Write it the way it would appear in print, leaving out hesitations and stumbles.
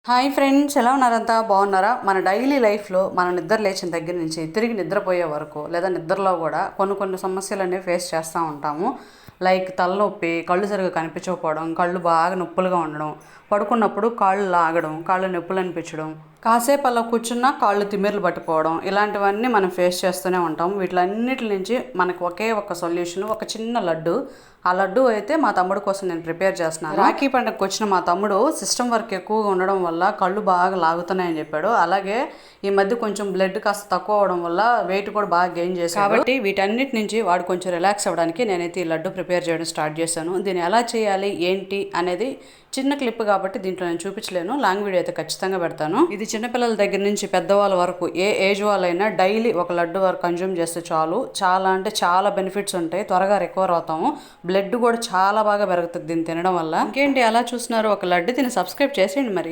Hi friends, ఎలా ఉన్నారంతా? బాగున్నారా? మన డైలీ లైఫ్లో మనం నిద్ర లేచిన దగ్గర నుంచి తిరిగి నిద్రపోయే వరకు లేదా నిద్రలో కూడా కొన్ని సమస్యలన్నీ ఫేస్ చేస్తూ ఉంటాము. లైక్ తలనొప్పి, కళ్ళు సరిగా కనిపించకపోవడం, కళ్ళు బాగా నొప్పులుగా ఉండడం, పడుకున్నప్పుడు కాళ్ళు లాగడం, కాళ్ళు నొప్పులు అనిపించడం, కాసేపు అలా కూర్చున్నా కాళ్ళు తిమ్మిర్లు పట్టుకోవడం, ఇలాంటివన్నీ మనం ఫేస్ చేస్తూనే ఉంటాం. వీటిలన్నిటి నుంచి మనకు ఒకే ఒక సొల్యూషన్, ఒక చిన్న లడ్డు. ఆ లడ్డు అయితే మా తమ్ముడు కోసం నేను ప్రిపేర్ చేస్తున్నాను. రాఖీ పండుగకు వచ్చిన మా తమ్ముడు సిస్టమ్ వర్క్ ఎక్కువగా ఉండడం వల్ల కళ్ళు బాగా లాగుతున్నాయని చెప్పాడు. అలాగే ఈ మధ్య కొంచెం బ్లడ్ కాస్త తక్కువ అవడం వల్ల వెయిట్ కూడా బాగా గెయిన్ చేశాడు. కాబట్టి వీటన్నిటి నుంచి వాడు కొంచెం రిలాక్స్ అవ్వడానికి నేనైతే ఈ లడ్డు ప్రిపేర్ చేయడం స్టార్ట్ చేశాను. దీన్ని ఎలా చేయాలి ఏంటి అనేది చిన్న క్లిప్ కాబట్టి దీంట్లో నేను చూపించలేను. లాంగ్ వీడియో అయితే ఖచ్చితంగా పెడతాను. ఇది చిన్నపిల్లల దగ్గర నుంచి పెద్దవాళ్ళ వరకు ఏ ఏజ్ వాళ్ళైనా డైలీ ఒక లడ్డు వరకు కన్జ్యూమ్ చేస్తే చాలు. చాలా అంటే చాలా బెనిఫిట్స్ ఉంటాయి. త్వరగా రికవర్ అవుతాము. బ్లడ్ కూడా చాలా బాగా పెరుగుతుంది దీన్ని తినడం వల్ల. ఇంకేంటి అలా చూస్తున్నారు? ఒక లడ్డు తిని సబ్స్క్రైబ్ చేసేయండి మరి.